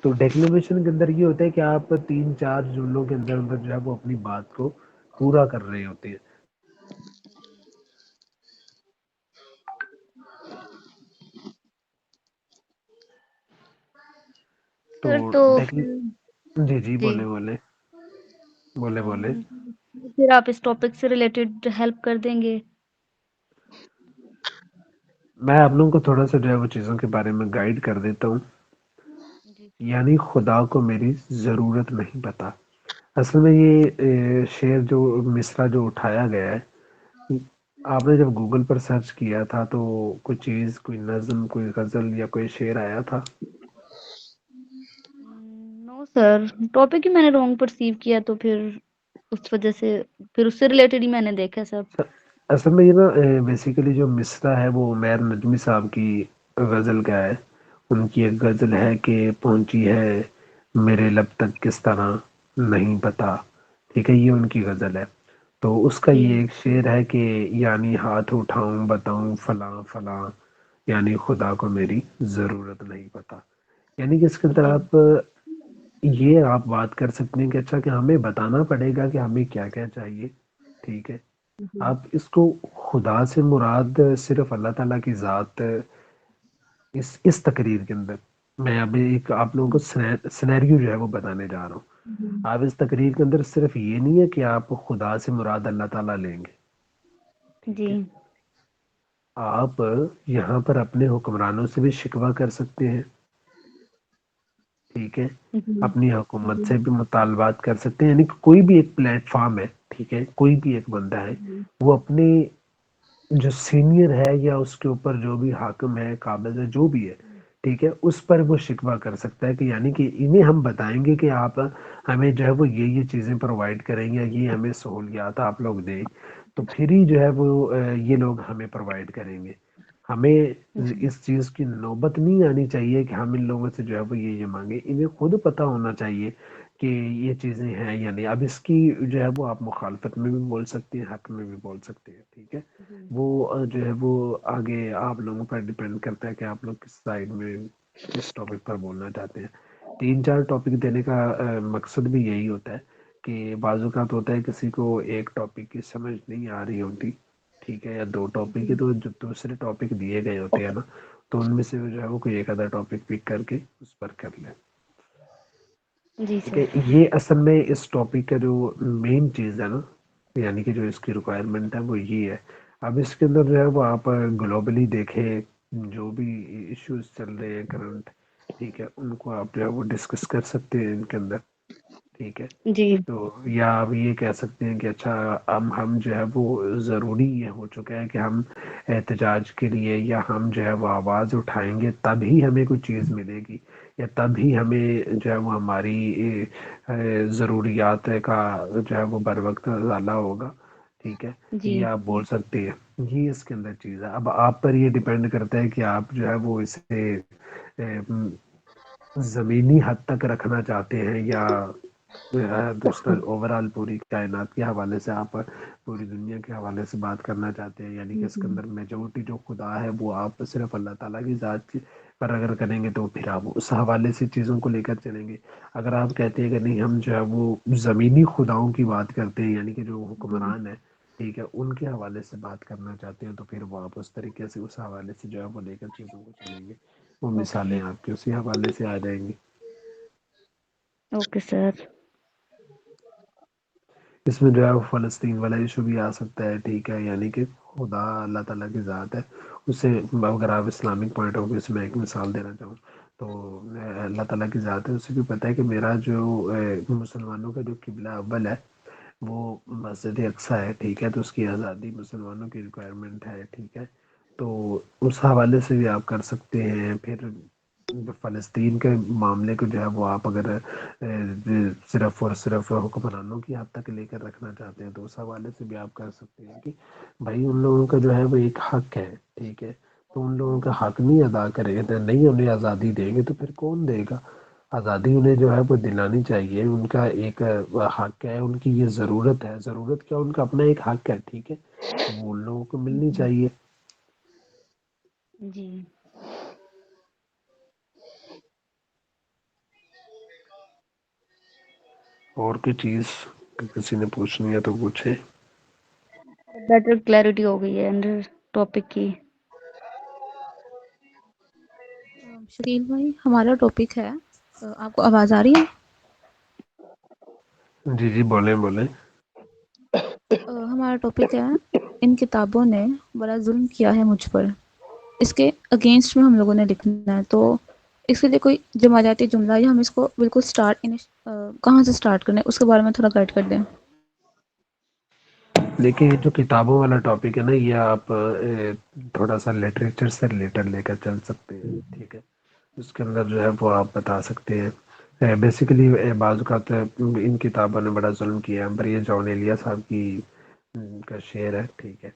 تو ڈیکلیمیشن کے اندر یہ ہوتا ہے کہ آپ 3-4 جملوں کے اندر اندر جو ہے وہ اپنی بات کو پورا کر رہے ہوتے ہیں. تو سر تو جی جی جی بولے. پھر آپ اس ٹاپک سے ریلیٹڈ ہیلپ کر دیں گے. میں آپ لوگوں کو تھوڑا سا جو ہے وہ چیزوں کے بارے میں گائیڈ کر دیتا ہوں. جی یعنی خدا کو میری ضرورت نہیں پتا. اصل میں یہ شعر جو مصرع جو اٹھایا گیا ہے، آپ نے جب گوگل پر سرچ کیا تھا تو کوئی چیز، کوئی نظم، کوئی غزل یا کوئی شعر آیا تھا؟ نو سر، ٹاپک ہی میں نے رانگ پرسیو کیا تو پھر اس وجہ سے پھر اس سے ریلیٹڈ ہی میں نے دیکھا سب. اصل میں یہ نا بیسیکلی جو مصرع ہے وہ عمیر نجمی صاحب کی غزل کا ہے. ان کی ایک غزل ہے کہ پہنچی ہے میرے لب تک کس طرح نہیں پتا. ٹھیک ہے، یہ ان کی غزل ہے. تو اس کا جی یہ ایک شعر ہے کہ یعنی ہاتھ اٹھاؤں بتاؤں فلاں فلاں، یعنی خدا کو میری ضرورت نہیں پتا. یعنی کہ اس کے اندر جی آپ بات کر سکتے ہیں کہ اچھا کہ ہمیں بتانا پڑے گا کہ ہمیں کیا کیا چاہیے. ٹھیک ہے، جی آپ اس کو خدا سے مراد صرف اللہ تعالیٰ کی ذات، اس تقریر کے اندر میں ابھی ایک آپ لوگوں کو سینیریو جو ہے وہ بتانے جا رہا ہوں. آپ اس تقریر کے اندر صرف یہ نہیں ہے کہ آپ خدا سے مراد اللہ تعالیٰ لیں گے. ٹھیک جی ہے، آپ یہاں پر اپنے حکمرانوں سے بھی شکوہ کر سکتے ہیں. ٹھیک ہے، جی اپنی حکومت جی سے بھی مطالبات کر سکتے ہیں. یعنی کہ کوئی بھی ایک پلیٹ فارم ہے، ٹھیک ہے، کوئی بھی ایک بندہ ہے، وہ اپنے جو سینئر ہے یا اس کے اوپر جو بھی حاکم ہے، قابض ہے، جو بھی ہے، ٹھیک ہے، اس پر وہ شکوہ کر سکتا ہے کہ یعنی کہ انہیں ہم بتائیں گے کہ آپ ہمیں جو ہے وہ یہ چیزیں پرووائڈ کریں گے، یہ ہمیں سہولیات آپ لوگ دیں، تو پھر ہی جو ہے وہ یہ لوگ ہمیں پرووائڈ کریں گے. ہمیں اس چیز کی نوبت نہیں آنی چاہیے کہ ہم ان لوگوں سے جو ہے وہ یہ مانگیں. انہیں خود پتہ ہونا چاہیے کہ یہ چیزیں ہیں یا نہیں. اب اس کی جو ہے وہ آپ مخالفت میں بھی بول سکتے ہیں، حق میں بھی بول سکتے ہیں. ٹھیک ہے، وہ جو ہے وہ آگے آپ لوگوں پر ڈیپینڈ کرتا ہے کہ آپ لوگ کس سائڈ میں کس ٹاپک پر بولنا چاہتے ہیں. 3-4 ٹاپک دینے کا مقصد بھی یہی ہوتا ہے کہ بعض اوقات ہوتا ہے کسی کو ایک ٹاپک کی سمجھ نہیں آ رہی ہوتی. ٹھیک ہے، یا 2 ٹاپک ہے تو جو دوسرے ٹاپک دیے گئے ہوتے ہیں نا، تو ان میں سے جو ہے وہ کوئی ایک آدھا ٹاپک پک کر کے اس پر کر لیں. جی ٹھیک ہے، سر. یہ اصل میں اس ٹاپک کا جو مین چیز ہے نا، یعنی کہ جو اس کی ریکوائرمنٹ ہے وہ یہ ہے. اب اس کے اندر جو ہے وہ آپ گلوبلی دیکھیں جو بھی ایشوز چل رہے ہیں کرنٹ، ٹھیک ہے، ان کو آپ جو ہے وہ ڈسکس کر سکتے ہیں ان کے اندر. ٹھیک ہے، جی تو یا آپ یہ کہہ سکتے ہیں کہ اچھا ہم جو ہے وہ ضروری یہ ہو چکا ہے کہ ہم احتجاج کے لیے یا ہم جو ہے وہ آواز اٹھائیں گے تبھی ہمیں کوئی چیز ملے گی، یا تبھی ہمیں جو ہے وہ ہماری ضروریات کا جو ہے وہ بر وقت ازالہ ہوگا. ٹھیک ہے، جی یہ آپ بول سکتے ہیں. یہ اس کے اندر چیز ہے. اب آپ پر یہ ڈیپینڈ کرتا ہے کہ آپ جو ہے وہ اسے زمینی حد تک رکھنا چاہتے ہیں یا دوسرا اوور آل پوری کائنات کے حوالے سے، آپ پوری دنیا کے حوالے سے بات کرنا چاہتے ہیں. یعنی کہ اس کے اندر میجورٹی جو خدا ہے وہ آپ صرف اللہ تعالیٰ کی ذات پر اگر کریں گے تو پھر آپ اس حوالے سے چیزوں کو لے کر چلیں گے. اگر آپ کہتے ہیں کہ نہیں ہم جو ہے وہ زمینی خداؤں کی بات کرتے ہیں، یعنی کہ جو حکمران ہے، ٹھیک ہے، ان کے حوالے سے بات کرنا چاہتے ہیں، تو پھر وہ آپ اس طریقے سے اس حوالے سے جو ہے وہ لے کر چیزوں کو چلیں گے. وہ اوکے مثالیں آپ کے اسی حوالے سے آ جائیں گی. Okay sir. اس میں جو ہے فلسطین والا ایشو بھی آ سکتا ہے. ٹھیک ہے، یعنی کہ خدا اللہ تعالیٰ کی ذات ہے. اسے اگر آپ اسلامک پوائنٹ آف ویو سے میں ایک مثال دینا چاہوں تو اللہ تعالیٰ کی ذات ہے. اسے بھی پتہ ہے کہ میرا جو مسلمانوں کا جو قبلہ اول ہے وہ مسجد اقصی ہے. ٹھیک ہے، تو اس کی آزادی مسلمانوں کی ریکوائرمنٹ ہے. ٹھیک ہے، تو اس حوالے سے بھی آپ کر سکتے ہیں. پھر فلسطین کے معاملے کو جو ہے وہ آپ اگر صرف اور صرف حکمرانوں کی حد تک لے کر رکھنا چاہتے ہیں تو اس حوالے سے بھی آپ کر سکتے ہیں کہ بھائی ان لوگوں کا جو ہے وہ ایک حق ہے. ٹھیک ہے، تو ان لوگوں کا حق نہیں ادا کرے گا، نہیں انہیں آزادی دیں گے تو پھر کون دے گا آزادی؟ انہیں جو ہے وہ دلانی چاہیے. ان کا ایک حق ہے، ان کی یہ ضرورت ہے. ضرورت کیا، ان کا اپنا ایک حق ہے. ٹھیک ہے، تو وہ ان لوگوں کو ملنی چاہیے. جی اور کوئی چیز کسی نے پوچھنی ہے تو پوچھے. بیٹر کلیئرٹی ہو گئی ہے انڈر ٹاپک کی. شکیل بھائی ہمارا ٹاپک ہے, آپ کو آواز آ رہی ہے؟ جی جی بولیں بولیں. ہمارا ٹاپک ہے ان کتابوں نے بڑا ظلم کیا ہے مجھ پر, اس کے اگینسٹ میں ہم لوگوں نے لکھنا ہے. تو اس کے لیے کوئی جمالیاتی جملہ یا ہم اس کو بالکل کہاں سے اسٹارٹ کریں اس کے بارے میں تھوڑا گائڈ کر دیں. دیکھیں یہ جو کتابوں والا ٹاپک ہے نا, یہ آپ تھوڑا سا لٹریچر سے ریلیٹڈ لے کر چل سکتے ہیں. ٹھیک ہے, اس کے اندر جو ہے وہ آپ بتا سکتے ہیں. بیسیکلی بعض اوقات ان کتابوں نے بڑا ظلم کیا ہے, پر یہ جان ایلیا صاحب کی کا شعر ہے. ٹھیک ہے,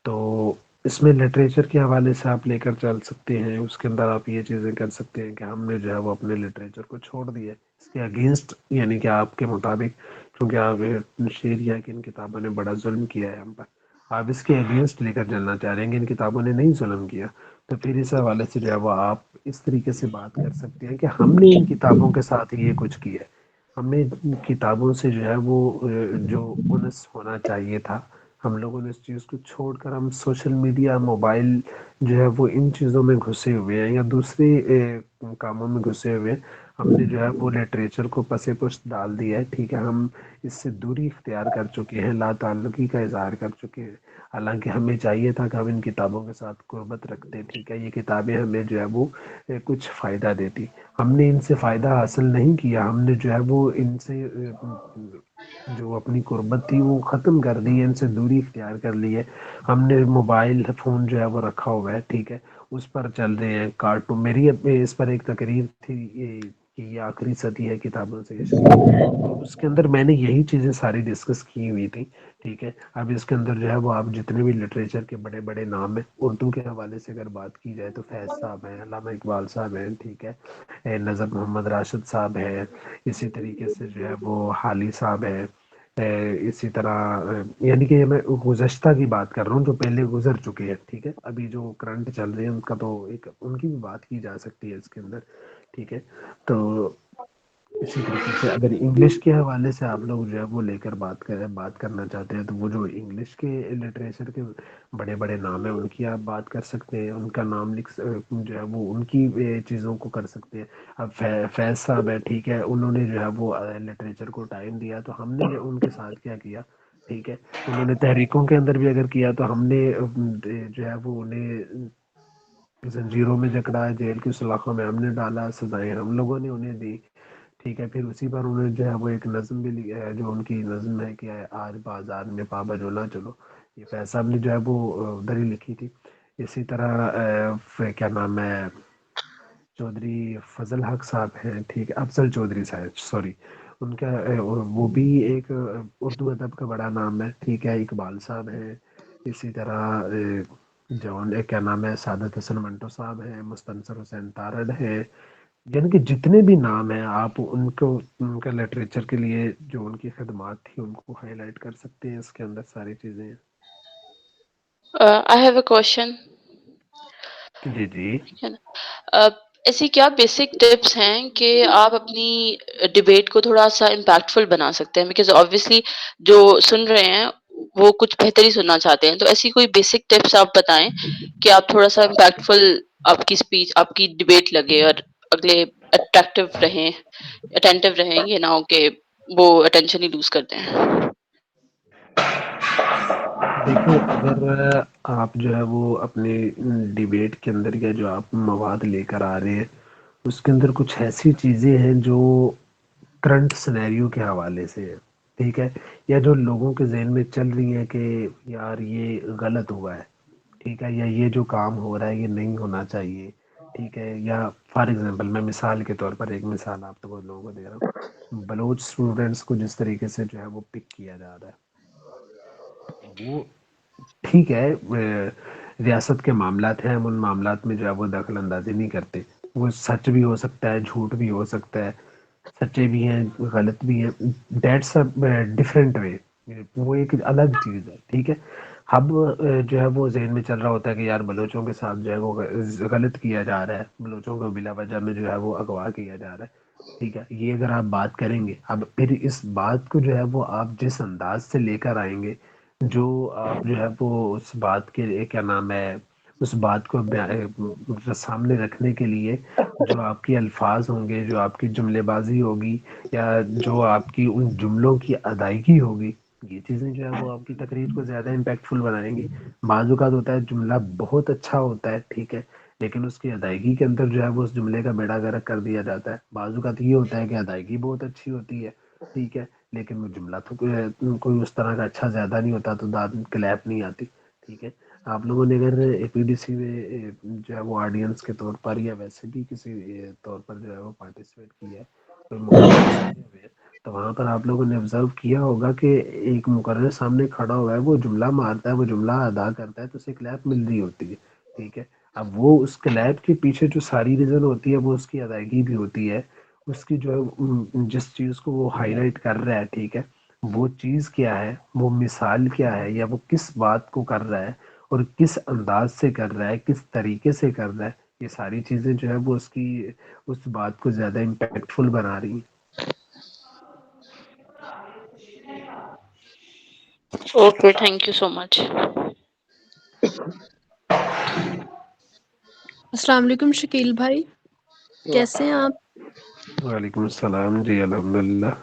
تو اس میں لٹریچر کے حوالے سے آپ لے کر چل سکتے ہیں. اس کے اندر آپ یہ چیزیں کر سکتے ہیں کہ ہم نے جو ہے وہ اپنے لٹریچر کو چھوڑ دیا ہے اس کے اگینسٹ, یعنی کہ آپ کے مطابق, کیونکہ آپ شعر یا کہ ان کتابوں نے بڑا ظلم کیا ہے ہم پر, آپ اس کے اگینسٹ لے کر چلنا چاہ رہے ہیں کہ ان کتابوں نے نہیں ظلم کیا, تو پھر اس حوالے سے جو ہے وہ آپ اس طریقے سے بات کر سکتے ہیں کہ ہم نے ان کتابوں کے ساتھ یہ کچھ کیا ہے. ہمیں کتابوں سے جو ہے وہ جو انس ہونا چاہیے تھا, ہم لوگوں نے اس چیز کو چھوڑ کر ہم سوشل میڈیا, موبائل جو ہے وہ ان چیزوں میں گھسے ہوئے ہیں, یا دوسرے کاموں میں گھسے ہوئے ہیں. ہم نے جو ہے وہ لٹریچر کو پس پشت ڈال دیا ہے. ٹھیک ہے, ہم اس سے دوری اختیار کر چکے ہیں, لا تعلقی کا اظہار کر چکے ہیں. حالانکہ ہمیں چاہیے تھا کہ ہم ان کتابوں کے ساتھ قربت رکھتے. ٹھیک ہے, یہ کتابیں ہمیں جو ہے وہ کچھ فائدہ دیتی. ہم نے ان سے فائدہ حاصل نہیں کیا, ہم نے جو ہے وہ ان سے جو اپنی قربت تھی وہ ختم کر دی ہے, ان سے دوری اختیار کر لی ہے. ہم نے موبائل فون جو ہے وہ رکھا ہوا ہے. ٹھیک ہے, اس پر چل رہے ہیں کارٹون. میری اس پر ایک تقریر تھی کہ یہ آخری صدی ہے کتابوں سے عشق کی, تو اس کے اندر میں نے یہی چیزیں ساری ڈسکس کی ہوئی تھی. ٹھیک ہے, اب اس کے اندر جو ہے وہ آپ جتنے بھی لٹریچر کے بڑے بڑے نام ہیں اردو کے حوالے سے اگر بات کی جائے تو فیض صاحب ہیں, علامہ اقبال صاحب ہیں. ٹھیک ہے, نظر محمد راشد صاحب ہے, اسی طریقے سے جو ہے وہ حالی صاحب ہے. اسی طرح یعنی کہ میں گزشتہ کی بات کر رہا ہوں جو پہلے گزر چکے ہیں. ٹھیک ہے, ابھی جو کرنٹ چل رہے ہیں ان کا تو ایک ان کی بھی بات کی جا سکتی ہے اس کے اندر. ٹھیک ہے, تو اسی طریقے سے اگر انگلش کے حوالے سے آپ لوگ جو ہے وہ لے کر بات کرنا چاہتے ہیں, تو وہ جو انگلش کے لٹریچر کے بڑے بڑے نام ہیں ان کی آپ بات کر سکتے ہیں. ان کا نام جو ہے وہ ان کی چیزوں کو کر سکتے ہیں. اب فیض صاحب ہے, ٹھیک ہے, انہوں نے جو ہے وہ لٹریچر کو ٹائم دیا, تو ہم نے ان کے ساتھ کیا کیا. ٹھیک ہے, انہوں نے تحریکوں کے اندر بھی اگر کیا تو ہم نے جو ہے وہ انہیں زنجیروں میں جکڑا, جیل کی سلاخوں میں ہم نے ڈالا, سزائیں ہم لوگوں نے انہیں دی. ٹھیک ہے, پھر اسی پر انہوں نے جو ہے وہ ایک نظم بھی لیا ہے, جو ان کی نظم ہے کہ آج بازار میں پابا جو نہ چلو, یہ فیض صاحب نے جو ہے وہ ادھر ہی لکھی تھی. اسی طرح کیا نام ہے, چودھری فضل حق صاحب ہیں. ٹھیک ہے, افضل چودھری صاحب, سوری, ان کا وہ بھی ایک اردو ادب کا بڑا نام ہے. ٹھیک ہے, اقبال صاحب ہیں. اسی طرح کیا نام ہے, سعادت حسن منٹو صاحب ہیں, مستنصر حسین تارڑ ہیں. یعنی کہ جتنے بھی نام ہیں آپ ان کو ان کا لٹریچر کے لیے جو ان کی خدمات تھی ان کو ہائی لائٹ کر سکتے ہیں. اس کے اندر ساری چیزیں ہیں. I have a question. جی جی. ایسی کیا بیسک ٹپس ہیں کہ آپ اپنی ڈبیٹ کو تھوڑا سا امپیکٹفل بنا سکتے ہیں, بیکاز obviously جو سن رہے ہیں وہ کچھ بہتر ہی سننا چاہتے ہیں, تو ایسی کوئی بیسک ٹپس آپ بتائیں کہ آپ تھوڑا سا امپیکٹفل آپ کی اسپیچ, آپ کی ڈبیٹ لگے اور اگلے اٹریکٹیو رہیں, اٹینٹیو رہیں, یہ نہ ہو کہ وہ اٹینشن ہی لوز کرتے ہیں. دیکھیں, اگر آپ جو ہے وہ اپنے ڈیبیٹ کے اندر یا جو آپ مواد لے کر آ رہے ہیں اس کے اندر کچھ ایسی چیزیں ہیں جو کرنٹ سنیریو کے حوالے سے ہے, ٹھیک ہے, یا جو لوگوں کے ذہن میں چل رہی ہے کہ یار یہ غلط ہوا ہے, ٹھیک ہے, یا یہ جو کام ہو رہا ہے یہ نہیں ہونا چاہیے. ٹھیک ہے, یا فار ایگزامپل میں مثال کے طور پر ایک مثال آپ لوگوں کو دے رہا ہوں, بلوچ اسٹوڈنٹس کو جس طریقے سے جو ہے وہ پک کیا جا رہا ہے, وہ ٹھیک ہے, ریاست کے معاملات ہیں, ہم ان معاملات میں جو ہے وہ دخل اندازی نہیں کرتے. وہ سچ بھی ہو سکتا ہے, جھوٹ بھی ہو سکتا ہے, سچے بھی ہیں, غلط بھی ہیں, دیٹس اے ڈفرینٹ وے, وہ ایک الگ چیز ہے. ٹھیک ہے, اب جو ہے وہ ذہن میں چل رہا ہوتا ہے کہ یار بلوچوں کے ساتھ جو ہے وہ غلط کیا جا رہا ہے, بلوچوں کو بلا وجہ میں جو ہے وہ اغوا کیا جا رہا ہے, ٹھیک ہے. یہ اگر آپ بات کریں گے، اب پھر اس بات کو جو ہے وہ آپ جس انداز سے لے کر آئیں گے، جو آپ جو ہے وہ اس بات کے کیا نام ہے، اس بات کو سامنے رکھنے کے لیے جو آپ کے الفاظ ہوں گے، جو آپ کی جملے بازی ہوگی، یا جو آپ کی ان جملوں کی ادائیگی ہوگی، یہ چیزیں جو ہے وہ آپ کی تقریر کو زیادہ امپیکٹ فل بنائیں گی. بعض اوقات ہوتا ہے جملہ بہت اچھا ہوتا ہے، ٹھیک ہے، لیکن اس کی ادائیگی کے اندر جو ہے وہ اس جملے کا بیڑا غرق کر دیا جاتا ہے. بعض اوقات یہ ہوتا ہے کہ ادائیگی بہت اچھی ہوتی ہے، ٹھیک ہے، لیکن وہ جملہ تو کوئی اس طرح کا اچھا زیادہ نہیں ہوتا، تو داد کلیپ نہیں آتی. ٹھیک ہے. آپ لوگوں نے اگر اے پی ڈی سی میں جو ہے وہ آڈینس کے طور پر یا ویسے بھی کسی طور پر جو ہے وہ پارٹیسپیٹ کیا ہے، کوئی مقابلے سنے ہوئے ہیں، تو وہاں پر آپ لوگوں نے آبزرو کیا ہوگا کہ ایک مقرر سامنے کھڑا ہوا ہے، وہ جملہ مارتا ہے، وہ جملہ ادا کرتا ہے، تو اسے کلیپ مل رہی ہوتی ہے. ٹھیک ہے. اب وہ اس کلیپ کے پیچھے جو ساری ریزن ہوتی ہے وہ اس کی ادائیگی بھی ہوتی ہے، اس کی جو ہے جس چیز کو وہ ہائی لائٹ کر رہا ہے، ٹھیک ہے، وہ چیز کیا ہے، وہ مثال کیا ہے، یا وہ کس بات کو کر رہا ہے اور کس انداز سے کر رہا ہے، کس طریقے سے کر رہا ہے. یہ ساری چیزیں جو ہے وہ اس بات کو زیادہ امپیکٹ فل بنا رہی ہیں. اوکے، تھینک یو سو مچ. السلام علیکم شکیل بھائی، کیسے ہیں آپ؟ وعلیکم السلام جی، الحمدللہ.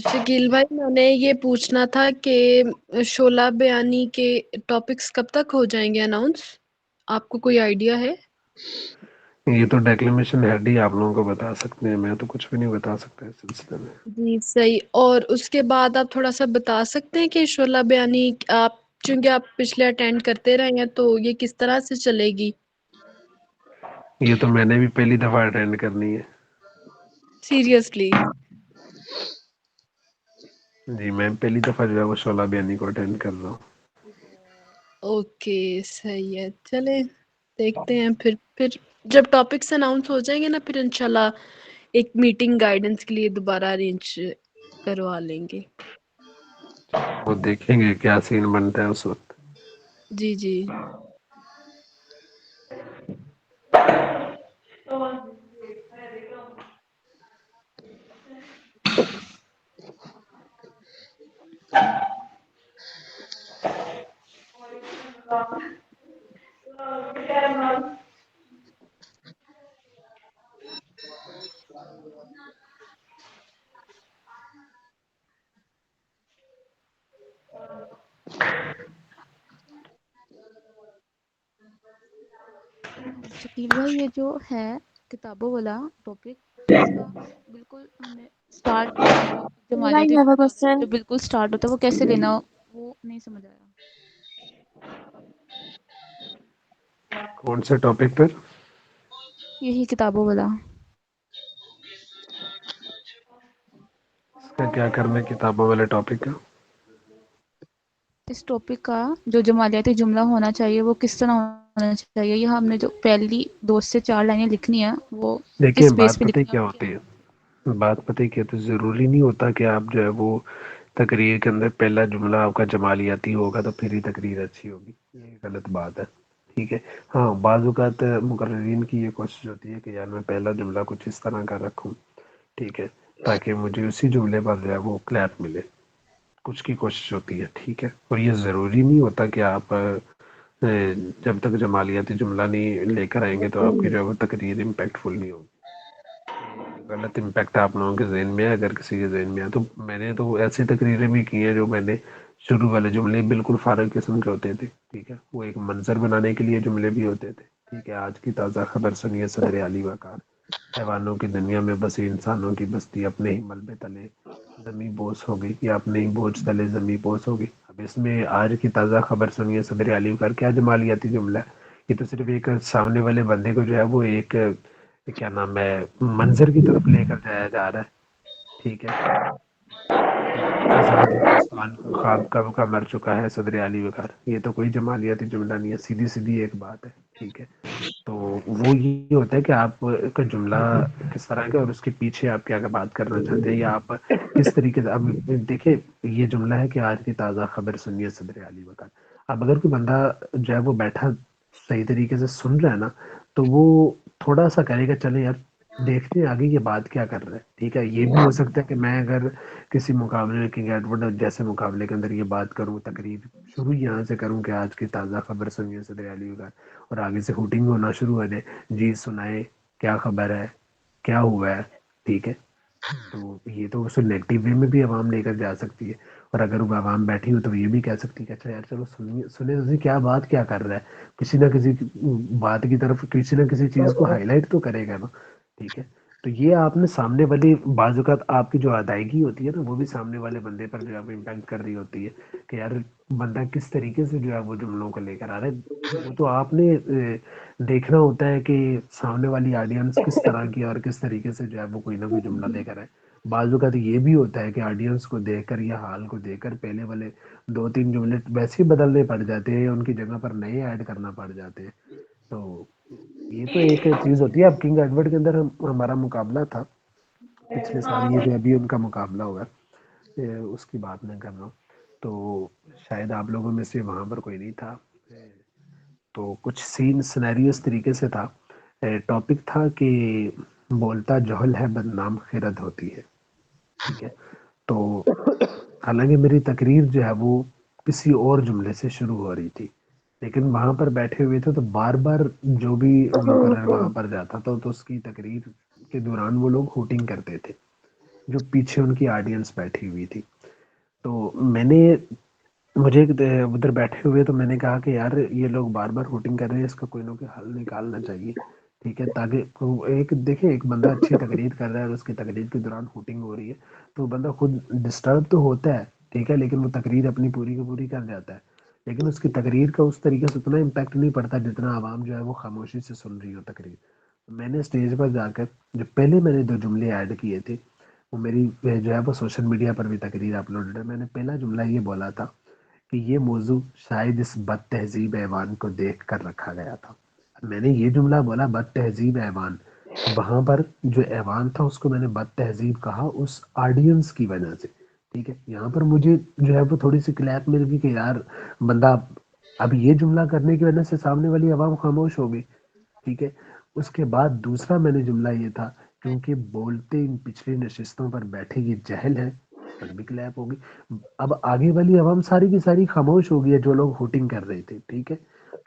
شکیل بھائی، میں نے یہ پوچھنا تھا کہ شعلہ بیانی کے ٹاپکس کب تک ہو جائیں گے اناؤنس؟ آپ کو کوئی آئیڈیا ہے؟ یہ تو ڈیکلیمیشن ہیڈ ہی آپ لوگوں کو بتا سکتے ہیں، میں تو کچھ بھی نہیں بتا سکتا اس سلسلے میں. جی صحیح. اور اس کے بعد آپ تھوڑا سا بتا سکتے ہیں کہ شعلہ بیانی چونکہ آپ پچھلے اٹینڈ کرتے رہے ہیں تو یہ کس طرح سے چلے گی؟ یہ تو میں نے بھی پہلی دفعہ اٹینڈ کرنی ہے. سیریسلی؟ جی، میں پہلی دفعہ جو ہے وہ شعلہ بیانی کو اٹینڈ کر رہا ہوں. اوکے صحیح ہے. چلیں دیکھتے ہیں پھر جب ٹاپکس اناؤنس ہو جائیں گے نا، پھر انشاءاللہ ایک میٹنگ گائیڈنس کے لیے دوبارہ ارینج کروا لیں گے. وہ دیکھیں گے کیا سین بنتا ہے اس وقت. جی جی. شکیل بھائی، یہ جو ہے کتابوں والا ٹاپک، اس کا بالکل ہمیں اسٹارٹ جو جمالیاتی I have a جملہ ہوتا ہے، question. جو بالکل اسٹارٹ ہوتا ہے، وہ کیسے لینا وہ نہیں سمجھ آیا. کون سے ٹاپک پر؟ یہی کتابوں والا. اس کا کیا کرنا ہے کتابوں والے ٹاپک کا؟ اس ٹاپک کا جو جمالیاتی جملہ ہونا چاہیے وہ کس طرح ہونا چاہیے، یہ ہم نے جو پہلی 2 سے 4 لائنیں لکھنی ہیں وہ دیکھیں، کس بیس بات پہ پتہ لکھنی ہے کیا اور ہوتی ہے، بات پتہ کیا، تو ضروری نہیں ہوتا کہ آپ جو ہے وہ تقریر کے اندر پہلا جملہ آپ کا جمالیاتی ہوگا تو پھر ہی تقریر اچھی ہوگی. یہ غلط بات ہے. ٹھیک ہے. ہاں، بعض اوقات مقررین کی یہ کوشش ہوتی ہے کہ یار میں پہلا جملہ کچھ اس طرح کا رکھوں، ٹھیک ہے، تاکہ مجھے اسی جملے پر جو ہے وہ کلیپ ملے. کچھ کی کوشش ہوتی ہے، ٹھیک ہے. اور یہ ضروری نہیں ہوتا کہ آپ جب تک جمالیاتی جملہ نہیں لے کر آئیں گے تو آپ کی جو ہے وہ تقریر امپیکٹ فل نہیں ہوگی. یہ غلط امپیکٹ آپ لوگوں کے ذہن میں ہے، اگر کسی کے ذہن میں ہے. تو میں نے تو ایسی تقریریں بھی کی ہیں جو میں نے شروع والے جملے بالکل فارغ قسم کے ہوتے تھے، ٹھیک ہے، وہ ایک منظر بنانے کے لیے جملے بھی ہوتے تھے. ٹھیک ہے. آج کی تازہ خبر سنیے، صدر علی وقار، حیوانوں کی دنیا میں بسی انسانوں کی بستی اپنے ہی ملبے تلے زمیں بوس ہو گئی، یا اپنے ہی بوجھ تلے زمیں بوس ہو گئی. اب اس میں آج کی تازہ خبر سنیے، صدر علی وقار، کیا جمالیاتی جملہ ہے؟ یہ تو صرف ایک سامنے والے بندے کو جو ہے وہ ایک کیا نام ہے منظر کی طرف لے کر جایا جا رہا ہے. ٹھیک ہے. آزاد ہندوستان کا خواب کب کا مر چکا ہے، صدر علی وقار. یہ تو کوئی جمالیاتی جملہ نہیں ہے، سیدھی سیدھی ایک بات ہے. ٹھیک ہے. تو وہ یہ ہوتا ہے کہ آپ کا جملہ کس طرح کا اور اس کے پیچھے آپ کیا بات کرنا چاہتے ہیں، یا آپ کس طریقے سے. اب دیکھیں، یہ جملہ ہے کہ آج کی تازہ خبر سنیے، صدر علی وقار. اب اگر کوئی بندہ جو ہے وہ بیٹھا صحیح طریقے سے سن رہا ہے نا، تو وہ تھوڑا سا کرے گا چلے یار دیکھتے ہیں آگے یہ بات کیا کر رہا ہے. ٹھیک ہے, یہ بھی ہو سکتا ہے کہ میں اگر کسی مقابلے میں کنگ ایڈورڈ جیسے مقابلے کے اندر یہ بات کروں, تقریر شروع یہاں سے کروں کہ آج کی تازہ خبر سنیے صدر علی کا, اور آگے سے ہوٹنگ ہونا شروع ہو جائے, جی سنائے کیا خبر ہے, کیا ہوا ہے. ٹھیک ہے, تو یہ تو اس نیگیٹو وے میں بھی عوام لے کر جا سکتی ہے, اور اگر وہ عوام بیٹھی ہو تو یہ بھی کہہ سکتی ہے کہ اچھا یار چلو سنے کیا بات کیا کر رہا ہے, کسی نہ کسی بات کی طرف کسی نہ کسی چیز کو ہائی لائٹ تو کرے گا نا. ٹھیک ہے, تو یہ آپ نے سامنے والی بعض اوقات آپ کی جو ادائیگی ہوتی ہے نا وہ بھی سامنے والے بندے پر جو ہے امپیکٹ کر رہی ہوتی ہے کہ یار بندہ کس طریقے سے جو ہے وہ جملوں کو لے کر آ رہا ہے. وہ تو آپ نے دیکھنا ہوتا ہے کہ سامنے والی آڈینس کس طرح کی اور کس طریقے سے جو ہے وہ کوئی نہ کوئی جملہ لے کر آئے. بعض اوقات یہ بھی ہوتا ہے کہ آڈینس کو دیکھ کر یا حال کو دیکھ کر پہلے والے 2-3 جملے ویسے ہی بدلنے پڑ جاتے ہیں, ان کی جگہ پر نئے ایڈ کرنا پڑ جاتے ہیں. تو یہ تو ایک چیز ہوتی ہے. اب کنگ ایڈورڈ کے اندر ہمارا مقابلہ تھا پچھلے سال, یہ جو ابھی ان کا مقابلہ ہوگا اس کی بات میں کر رہا ہوں, تو شاید آپ لوگوں میں سے وہاں پر کوئی نہیں تھا. تو کچھ سین سینیریو اس طریقے سے تھا, ٹاپک تھا کہ بولتا جوہل ہے بدنام خرد ہوتی ہے. ٹھیک ہے, تو حالانکہ میری تقریر جو ہے وہ کسی اور جملے سے شروع ہو رہی تھی, لیکن وہاں پر بیٹھے ہوئے تھے تو بار بار جو بھی مقرر وہاں پر جاتا تھا تو اس کی تقریر کے دوران وہ لوگ ہوٹنگ کرتے تھے جو پیچھے ان کی آڈینس بیٹھی ہوئی تھی. تو میں نے مجھے ادھر بیٹھے ہوئے تو میں نے کہا کہ یار یہ لوگ بار بار ہوٹنگ کر رہے ہیں, اس کا کوئی نہ کوئی حل نکالنا چاہیے. ٹھیک ہے, تاکہ ایک دیکھیں ایک بندہ اچھی تقریر کر رہا ہے اور اس کی تقریر کے دوران ہوٹنگ ہو رہی ہے تو بندہ خود ڈسٹرب تو ہوتا ہے. ٹھیک ہے, لیکن وہ تقریر اپنی پوری کی پوری کر جاتا ہے, لیکن اس کی تقریر کا اس طریقے سے اتنا امپیکٹ نہیں پڑتا جتنا عوام جو ہے وہ خاموشی سے سن رہی ہو تقریر. میں نے اسٹیج پر جا کر جو پہلے میں نے 2 جملے ایڈ کیے تھے وہ میری جو ہے وہ سوشل میڈیا پر بھی تقریر اپلوڈ ہے. میں نے پہلا جملہ یہ بولا تھا کہ یہ موضوع شاید اس بد تہذیب ایوان کو دیکھ کر رکھا گیا تھا. میں نے یہ جملہ بولا بد تہذیب ایوان, وہاں پر جو ایوان تھا اس کو میں نے بد تہذیب کہا اس آڈینس کی وجہ سے. ٹھیک ہے, یہاں پر مجھے جو ہے وہ تھوڑی سی کلیپ مل گئی کہ یار بندہ اب یہ جملہ کرنے کی وجہ سے سامنے والی عوام خاموش ہو گئی. ٹھیک ہے, اس کے بعد دوسرا میں نے جملہ یہ تھا کیونکہ بولتے ان پچھلی نشستوں پر بیٹھے یہ جہل ہے, اس پر بھی کلیپ ہوگی. اب آگے والی عوام ساری کی ساری خاموش ہو گئی ہے جو لوگ ہوٹنگ کر رہے تھے. ٹھیک ہے,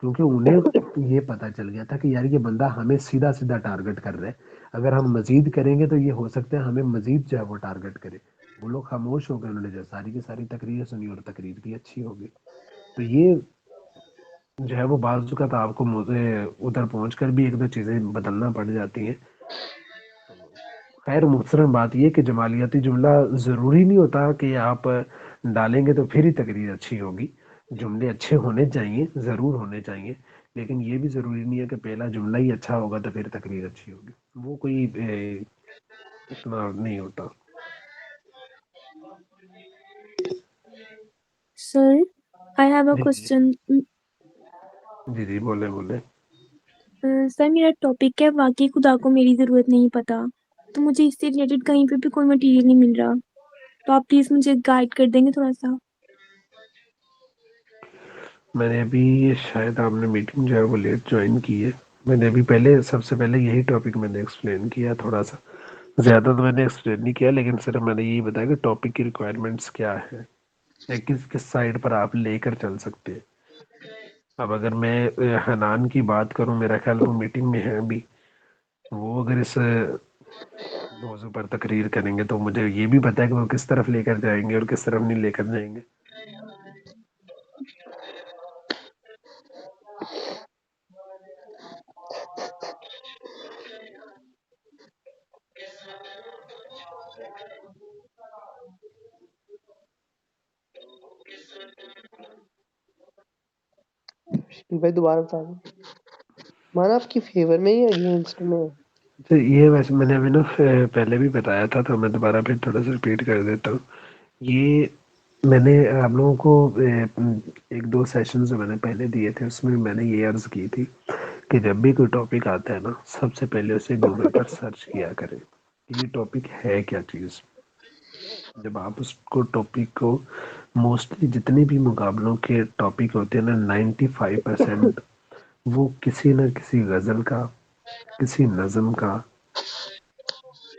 کیونکہ انہیں یہ پتا چل گیا تھا کہ یار یہ بندہ ہمیں سیدھا سیدھا ٹارگٹ کر رہا ہے, اگر ہم مزید کریں گے تو یہ ہو سکتا ہے ہمیں مزید جو ہے وہ ٹارگٹ کرے. وہ لوگ خاموش ہو گئے, انہوں نے جو ساری کی ساری تقریر سنی اور تقریر بھی اچھی ہوگی. تو یہ جو ہے وہ بعض اوقات آپ کو ادھر پہنچ کر بھی 1-2 چیزیں بدلنا پڑ جاتی ہیں. خیر محترم بات یہ کہ جمالیاتی جملہ ضروری نہیں ہوتا کہ آپ ڈالیں گے تو پھر ہی تقریر اچھی ہوگی. جملے اچھے ہونے چاہیے, ضرور ہونے چاہیے, لیکن یہ بھی ضروری نہیں ہے کہ پہلا جملہ ہی اچھا ہوگا تو پھر تقریر اچھی ہوگی. وہ کوئی اتنا نہیں ہوتا. Sir, I have a G G question. جی جی بولے بولے. سر میرا ٹاپک ہے واقعی خدا کو میری ضرورت نہیں پتا, تو مجھے اس سے ریلیٹڈ کہیں پہ بھی کوئی مٹیریل نہیں مل رہا, تو آپ پلیز مجھے گائیڈ کر دیں گے تھوڑا سا. میں نے ابھی شاید آپ نے میٹنگ جو ہے وہ لیٹ جوائن کی ہے. میں نے ابھی سب سے پہلے یہی ٹاپک میں نے ایکسپلین کیا, تھوڑا سا زیادہ تو میں نے ایکسپلین نہیں کیا, لیکن صرف میں نے یہی بتایا کہ ٹاپک کی ریکوائرمنٹس کیا ہے یا کس سائڈ پر آپ لے کر چل سکتے ہیں. اب اگر میں حنان کی بات کروں, میرا خیال وہ میٹنگ میں ہے ابھی, وہ اگر اس موضوع پر تقریر کریں گے تو مجھے یہ بھی پتا ہے کہ وہ کس طرف لے کر جائیں گے اور کس طرف نہیں لے کر جائیں گے. بھائی دوبارہ بتا دیں, مانا آپ کی فیور میں یا اگینسٹ میں؟ تو یہ ویسے میں نے ابھی نا پہلے بھی بتایا تھا, تو میں دوبارہ پھر تھوڑا سا ریپیٹ کر دیتا ہوں. یہ میں نے آپ لوگوں کو 1-2 سیشن جو میں نے پہلے دیے تھے اس میں نے یہ عرض کی تھی کہ جب بھی کوئی ٹاپک آتا ہے نا, سب سے پہلے اسے گوگل پر سرچ کیا کریں کہ یہ ٹاپک ہے کیا چیز. جب آپ اس کو ٹاپک کو موسٹلی جتنے بھی مقابلوں کے ٹاپک ہوتے ہیں نا 95% وہ کسی نہ کسی غزل کا, کسی نظم کا,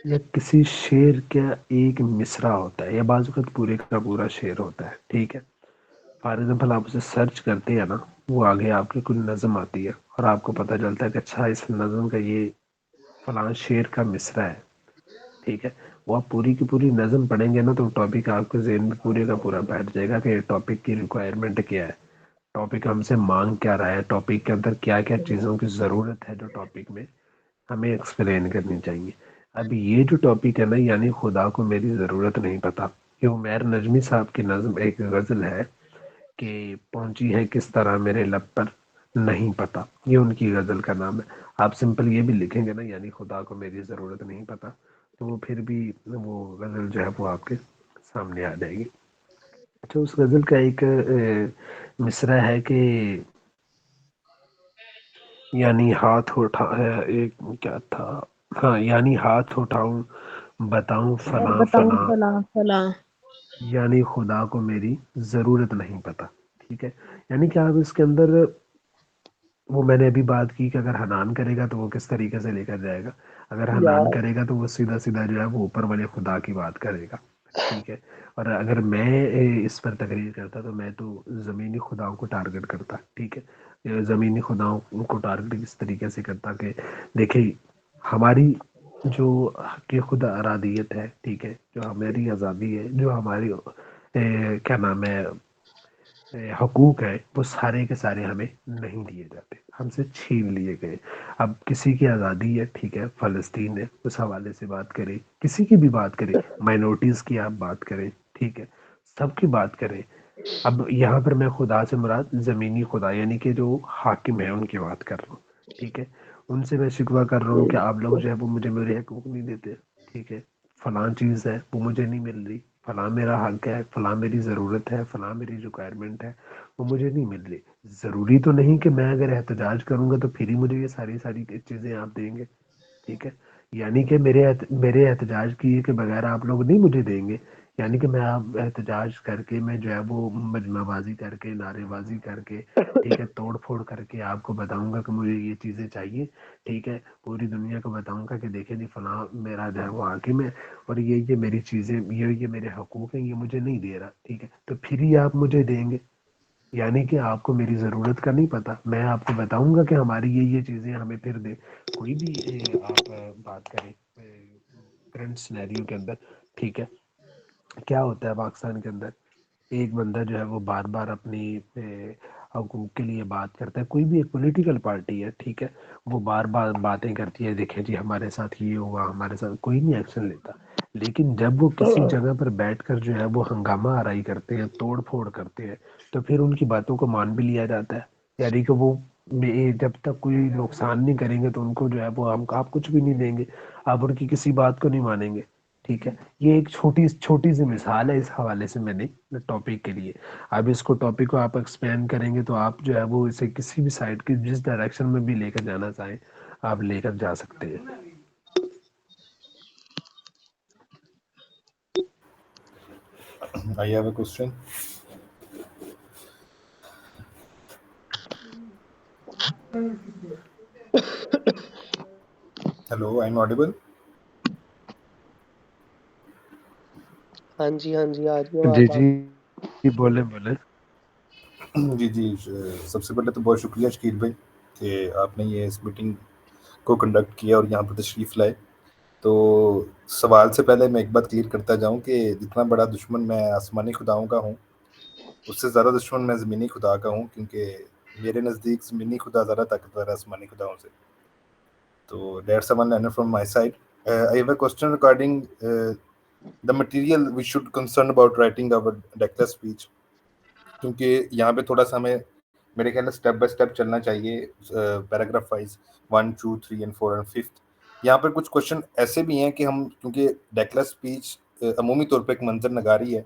یا کسی شعر کا ایک مصرع ہوتا ہے یا بعض اوقات پورے کا پورا شعر ہوتا ہے، ٹھیک ہے. فار ایگزامپل آپ اسے سرچ کرتے ہیں نا، وہ آگے آپ کی کوئی نظم آتی ہے اور آپ کو پتہ چلتا ہے کہ اچھا اس نظم کا یہ فلاں شعر کا مصرع ہے، ٹھیک ہے. وہ آپ پوری کی پوری نظم پڑھیں گے نا تو ٹاپک آپ کے ذہن میں پورے کا پورا بیٹھ جائے گا کہ ٹاپک کی ریکوائرمنٹ کیا ہے، ٹاپک ہم سے مانگ کیا رہا ہے، ٹاپک کے اندر کیا کیا چیزوں کی ضرورت ہے جو ٹاپک میں ہمیں ایکسپلین کرنی چاہیے. اب یہ جو ٹاپک ہے نا، یعنی خدا کو میری ضرورت نہیں پتا، یہ عمیر نجمی صاحب کی نظم ایک غزل ہے کہ پہنچی ہے کس طرح میرے لب پر نہیں پتا، یہ ان کی غزل کا نام ہے. آپ سمپل یہ بھی لکھیں گے نا، یعنی خدا کو میری ضرورت نہیں پتا، تو وہ پھر بھی وہ غزل جو ہے وہ آپ کے سامنے آ جائے گی. اچھا، اس غزل کا ایک مصرع ہے کہ یعنی ہاتھ اٹھا ایک کیا تھا، ہاں، یعنی ہاتھ اٹھاؤں بتاؤں فلاں بتاؤں فلاں، فلاں فلاں. یعنی خدا کو میری ضرورت نہیں پتا، ٹھیک ہے. یعنی کہ آپ اس کے اندر، وہ میں نے ابھی بات کی کہ اگر حنان کرے گا تو وہ کس طریقے سے لے کر جائے گا، اگر حنان یار کرے گا تو وہ سیدھا سیدھا جو ہے وہ اوپر والے خدا کی بات کرے گا، ٹھیک ہے. اور اگر میں اس پر تقریر کرتا تو میں تو زمینی خداؤں کو ٹارگٹ کرتا، ٹھیک ہے. زمینی خداؤں کو ٹارگٹ اس طریقے سے کرتا کہ دیکھیں ہماری جو حق خدا ارادیت ہے، ٹھیک ہے، جو ہماری آزادی ہے، جو ہماری کیا نام ہے حقوق ہے، وہ سارے کے سارے ہمیں نہیں دیے جاتے، ہم سے چھین لیے گئے. اب کسی کی آزادی ہے، ٹھیک ہے، فلسطین ہے، اس حوالے سے بات کریں، کسی کی بھی بات کریں، مائنورٹیز کی آپ بات کریں، ٹھیک ہے، سب کی بات کریں. اب یہاں پر میں خدا سے مراد زمینی خدا یعنی کہ جو حاکم ہے ان کی بات کر رہا ہوں، ٹھیک ہے. ان سے میں شکوہ کر رہا ہوں کہ آپ لوگ جو ہے وہ مجھے میرے حقوق نہیں دیتے، ٹھیک ہے، فلاں چیز ہے وہ مجھے نہیں مل رہی، فلاں میرا حق ہے، فلاں میری ضرورت ہے، فلاں میری ریکوائرمنٹ ہے، وہ مجھے نہیں مل رہی. ضروری تو نہیں کہ میں اگر احتجاج کروں گا تو پھر ہی مجھے یہ ساری ساری چیزیں آپ دیں گے، ٹھیک ہے. یعنی کہ میرے احتجاج کیے کے بغیر آپ لوگ نہیں مجھے دیں گے، یعنی کہ میں آپ احتجاج کر کے میں جو ہے وہ مجمع بازی کر کے، نعرے بازی کر کے، ٹھیک ہے، توڑ پھوڑ کر کے آپ کو بتاؤں گا کہ مجھے یہ چیزیں چاہیے، ٹھیک ہے. پوری دنیا کو بتاؤں گا کہ دیکھیں جی فلاں میرا جو ہے وہ حاکم ہے اور یہ میری چیزیں، یہ میرے حقوق ہیں، یہ مجھے نہیں دے رہا، ٹھیک ہے، تو پھر ہی آپ مجھے دیں گے. یعنی کہ آپ کو میری ضرورت کا نہیں پتا، میں آپ کو بتاؤں گا کہ ہماری یہ چیزیں ہمیں پھر دے. کوئی بھی آپ بات کریں کرنٹ سینیریو کے اندر، ٹھیک ہے، کیا ہوتا ہے پاکستان کے اندر، ایک بندہ جو ہے وہ بار بار اپنی حقوق کے لیے بات کرتا ہے، کوئی بھی ایک پولیٹیکل پارٹی ہے، ٹھیک ہے، وہ بار بار باتیں کرتی ہے، دیکھیں جی ہمارے ساتھ یہ ہوا، ہمارے ساتھ، کوئی نہیں ایکشن لیتا. لیکن جب وہ کسی جگہ پر بیٹھ کر جو ہے وہ ہنگامہ آرائی کرتے ہیں، توڑ پھوڑ کرتے ہیں، تو پھر ان کی باتوں کو مان بھی لیا جاتا ہے. یعنی کہ وہ جب تک کوئی نقصان نہیں کریں گے تو ان کو جو ہے وہ آپ کچھ بھی نہیں دیں گے، آپ ان کی کسی بات کو نہیں مانیں گے، ٹھیک ہے. یہ ایک چھوٹی سی مثال ہے اس حوالے سے میں نے ٹاپک کے لیے. اب اس کو ٹاپک کو آپ ایکسپلین کریں گے تو آپ جو ہے وہ اسے کسی بھی سائڈ کی جس ڈائریکشن میں بھی لے کر جانا چاہیں آپ لے کر جا سکتے ہیں. I have a question. Hello, I'm audible. ہاں جی آ رہی ہے جی آواز آپ. جی بولیں بولیں. جی سب سے پہلے تو بہت شکریہ شکیل بھائی کہ آپ نے یہ اس میٹنگ کو کنڈکٹ کیا اور یہاں پر تشریف لائے. تو سوال سے پہلے میں ایک بات کلیئر کرتا جاؤں کہ جتنا بڑا دشمن میں آسمانی خداؤں کا ہوں، اس سے زیادہ دشمن میں زمینی خدا کا ہوں، کیونکہ میرے نزدیک زمینی خدا زیادہ طاقتور ہے آسمانی خداؤں سے. تو that's one liner from my side. I have a question regarding the material we should concern about writing our declare speech. کیونکہ یہاں پہ تھوڑا سا ہمیں میرے خیال میں اسٹیپ بائی اسٹیپ چلنا چاہیے، پیراگراف وائز 1 2 3 اینڈ 4 اینڈ 5. یہاں پر کچھ کوشچن ایسے بھی ہیں کہ ہم، کیونکہ ڈیکلر اسپیچ عمومی طور پہ ایک منظر نگاری ہے،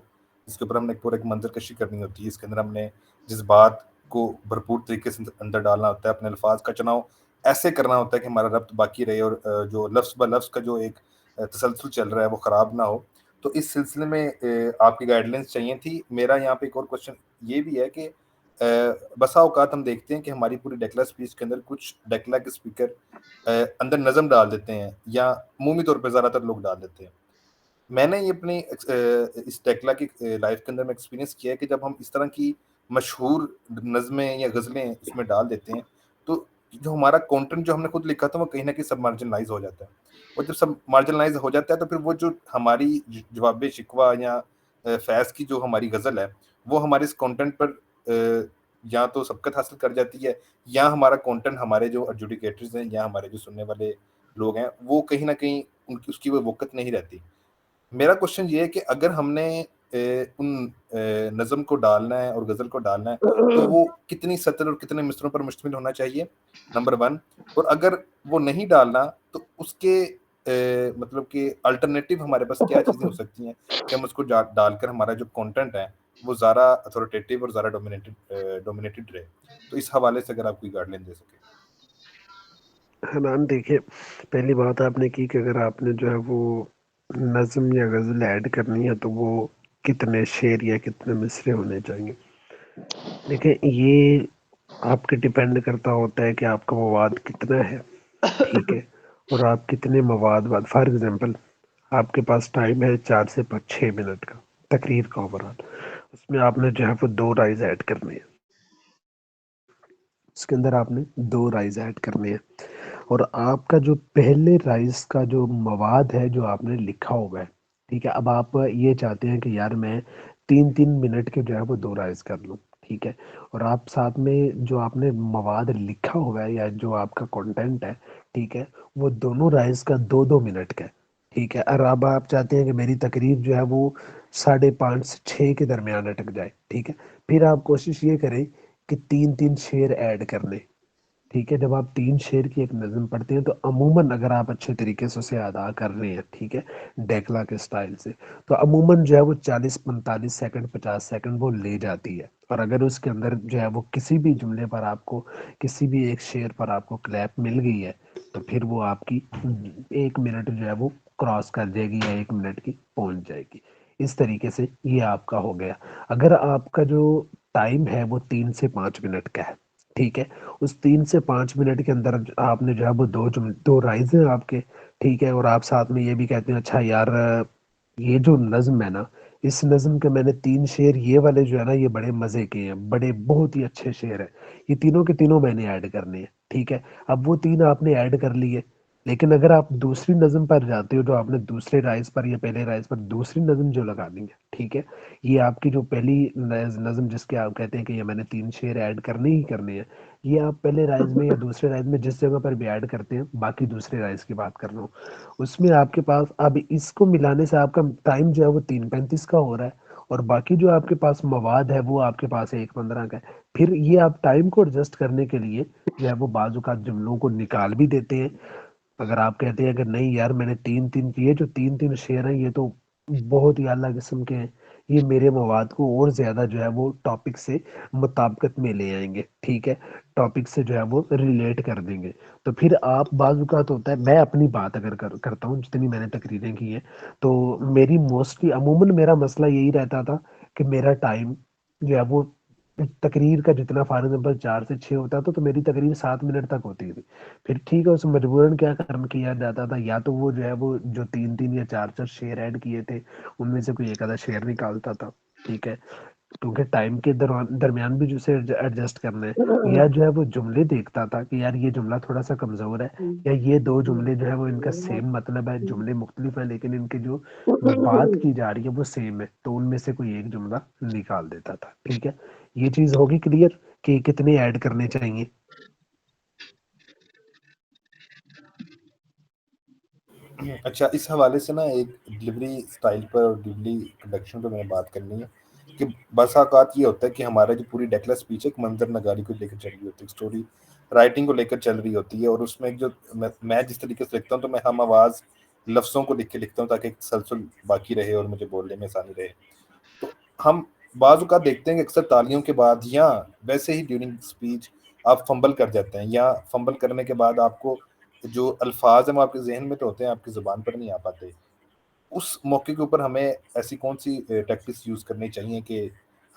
اس کے اوپر ہم نے پورا ایک منظر کشی کرنی ہوتی ہے. اس کے اندر ہم نے جس بات کو بھرپور طریقے سے اندر ڈالنا ہوتا ہے، اپنے الفاظ کا چناؤ ایسے کرنا ہوتا ہے کہ ہمارا ربط باقی رہے اور جو لفظ بہ لفظ کا جو ایک تسلسل چل رہا ہے وہ خراب نہ ہو. تو اس سلسلے میں آپ کی گائیڈ لائنس چاہیے تھی. میرا یہاں پہ ایک اور کوشچن یہ بھی ہے کہ بسا اوقات ہم دیکھتے ہیں کہ ہماری پوری ڈیکلا اسپیچ کے اندر کچھ ڈیکلا کے اسپیکر اندر نظم ڈال دیتے ہیں یا عمومی طور پہ زیادہ تر لوگ ڈال دیتے ہیں. میں نے یہ اپنی اس ڈیکلا کی لائف کے اندر میں ایکسپیرینس کیا ہے کہ جب ہم اس طرح کی مشہور نظمیں یا غزلیں اس میں ڈال دیتے ہیں تو جو ہمارا کانٹینٹ جو ہم نے خود لکھا تھا وہ کہیں نہ کہیں سب مارجنلائز ہو جاتا ہے, اور جب سب مارجنلائز ہو جاتا ہے تو پھر وہ جو ہماری جواب شکوہ یا فیض کی جو ہماری غزل ہے وہ ہمارے اس کانٹینٹ پر یا تو سبقت حاصل کر جاتی ہے, یا ہمارا کانٹینٹ ہمارے جو ایڈجوڈیکیٹرز ہیں یا ہمارے جو سننے والے لوگ ہیں وہ کہیں نہ کہیں اس کی وہ وقت نہیں رہتی. میرا کوشچن یہ ہے کہ اگر ہم نے ان نظم کو ڈالنا ہے اور غزل کو ڈالنا ہے تو وہ کتنی سطر اور کتنے مصروں پر مشتمل ہونا چاہیے, نمبر 1. اور اگر وہ نہیں ڈالنا تو اس کے مطلب کہ الٹرنیٹیو ہمارے پاس کیا چیزیں ہو سکتی ہیں کہ ہم اس کو ڈال کر ہمارا جو کانٹینٹ ہے وہ زیادہ اتھارٹیٹیو اور زیادہ ڈومینیٹڈ رہے. تو اس حوالے سے اگر آپ کوئی گائیڈ لائن دے سکیں. حنان دیکھیے, پہلی بات آپ نے کی کہ اگر آپ نے جو ہے وہ نظم یا غزل ایڈ کرنی ہے تو وہ کتنے شعر یا کتنے مصرے ہونے چاہیے. دیکھیں یہ آپ کے ڈیپینڈ کرتا ہوتا ہے کہ آپ کا مواد کتنا ہے, ٹھیک ہے, اور آپ کتنے مواد بعد. فار ایگزامپل آپ کے پاس ٹائم ہے 4 سے 6 منٹ کا تقریر کا اوورآل, اس میں آپ نے جو ہے وہ 2 رائز ایڈ کرنے ہیں, اس کے اندر آپ نے 2 رائز ایڈ کرنے ہیں, اور آپ کا جو پہلے رائز کا جو مواد ہے جو آپ نے لکھا ہوا ہے, ٹھیک ہے, اب آپ یہ چاہتے ہیں کہ یار میں 3 منٹ کے جو ہے وہ 2 رائز کر لوں, ٹھیک ہے, اور آپ ساتھ میں جو آپ نے مواد لکھا ہوا ہے یا جو آپ کا کنٹینٹ ہے, ٹھیک ہے, وہ دونوں رائز کا 2 منٹ کا ہے, ٹھیک ہے. اور اب آپ چاہتے ہیں کہ میری تقریر جو ہے وہ 5:30 سے 6 کے درمیان اٹک جائے, ٹھیک ہے, پھر آپ کوشش یہ کریں کہ 3 شعر ایڈ کر لیں, ٹھیک ہے. جب آپ 3 شعر کی ایک نظم پڑھتے ہیں تو عموماً اگر آپ اچھے طریقے سے اسے ادا کر رہے ہیں, ٹھیک ہے, ڈیکلا کے سٹائل سے, تو عموماً جو ہے وہ 40-45 سیکنڈ 50 سیکنڈ وہ لے جاتی ہے. اور اگر اس کے اندر جو ہے وہ کسی بھی جملے پر آپ کو کسی بھی ایک شعر پر آپ کو کلیپ مل گئی ہے تو پھر وہ آپ کی 1 منٹ جو ہے وہ کراس کر جائے گی یا 1 منٹ کی پہنچ جائے گی. اس طریقے سے یہ آپ کا ہو گیا. اگر آپ کا جو ٹائم ہے وہ 3 سے 5 منٹ کا ہے, ٹھیک ہے, اس 3 سے 5 منٹ کے اندر آپ نے جو ہے وہ 2 رائز ہیں آپ کے, ٹھیک ہے, اور آپ ساتھ میں یہ بھی کہتے ہیں اچھا یار یہ جو نظم ہے نا, اس نظم کے میں نے 3 شعر یہ والے جو ہے نا یہ بڑے مزے کے ہیں, بڑے بہت ہی اچھے شعر ہیں, یہ تینوں کے تینوں میں نے ایڈ کرنے ہیں, ٹھیک ہے. اب وہ 3 آپ نے ایڈ کر لیے, لیکن اگر آپ دوسری نظم پر جاتے ہو جو آپ نے دوسرے رائز پر یا پہلے رائز پر دوسری نظم جو لگانی ہے, ٹھیک ہے, یہ آپ کی جو پہلی نظم جس کے آپ کہتے ہیں کہ یہ میں نے 3 شعر ایڈ کرنے ہی کرنے ہیں, یہ آپ پہلے رائز میں یا دوسرے رائز میں جس جگہ پر بھی ایڈ کرتے ہیں, باقی دوسرے رائز کی بات کر رہا ہوں, اس میں آپ کے پاس اب اس کو ملانے سے آپ کا ٹائم جو ہے وہ 3:35 کا ہو رہا ہے, اور باقی جو آپ کے پاس مواد ہے وہ آپ کے پاس 1:15 کا ہے. پھر یہ آپ ٹائم کو ایڈجسٹ کرنے کے لیے جو ہے وہ بعض اوقات جملوں کو نکال بھی دیتے ہیں. اگر آپ کہتے ہیں کہ نہیں یار میں نے 3 کیے, جو 3 شعر ہیں یہ تو بہت ہی اعلیٰ قسم کے ہیں, یہ میرے مواد کو اور زیادہ جو ہے وہ ٹاپک سے مطابقت میں لے آئیں گے, ٹھیک ہے, ٹاپک سے جو ہے وہ ریلیٹ کر دیں گے. تو پھر آپ بعض اوقات ہوتا ہے, میں اپنی بات اگر کرتا ہوں جتنی میں نے تقریریں کی ہیں تو میری موسٹلی عموماً میرا مسئلہ یہی رہتا تھا کہ میرا ٹائم جو ہے وہ تقریر کا جتنا فار ایگزامپل 4 سے 6 ہوتا تھا تو میری تقریر 7 منٹ تک ہوتی تھی. پھر ٹھیک ہے اس مجبوراً کیا کیا جاتا تھا, یا تو وہ جو ہے وہ جو 3 یا 4 شعر ایڈ کیے تھے ان میں سے کوئی ایک آدھا شعر نکالتا تھا, ٹھیک ہے, کیونکہ ٹائم کے درمیان بھی جو سے ایڈجسٹ کرنا ہے, یا جو ہے وہ جملے دیکھتا تھا کہ یار یہ جملہ تھوڑا سا کمزور ہے, یا یہ 2 جملے جو ہے وہ ان کا سیم مطلب ہے, جملے مختلف ہیں لیکن ان کے جو بات کی جا رہی ہے وہ سیم ہے, تو ان میں سے کوئی ایک جملہ نکال دیتا تھا, ٹھیک ہے. یہ چیز ہوگی کلیئر کہ کتنے ایڈ کرنے چاہیے. اچھا, اس حوالے سے نا ایک ڈلیوری سٹائل پر اور ڈلیوری پروڈکشن پہ میں نے بات کرنی ہے کہ بس اوقات یہ ہوتا ہے کہ ہمارا جو پوری ڈیکلا اسپیچ ہے ایک منظر نگاری کو لے کر چل رہی ہوتی ہے, اسٹوری رائٹنگ کو لے کر چل رہی ہوتی ہے, اور اس میں جو میں جس طریقے سے لکھتا ہوں تو میں ہم آواز لفظوں کو لکھ کے لکھتا ہوں تاکہ تسلسل باقی رہے اور مجھے بولنے میں آسانی رہے. تو ہم بعض اوقات دیکھتے ہیں کہ اکثر تالیوں کے بعد یا ویسے ہی ڈیورنگ اسپیچ آپ فمبل کر جاتے ہیں, یا فمبل کرنے کے بعد آپ کو جو الفاظ ہیں وہ آپ کے ذہن میں تو ہوتے ہیں, آپ کی زبان پر نہیں آ پاتے. اس موقع کے اوپر ہمیں ایسی کون سی ٹیکٹکس یوز کرنی چاہیے کہ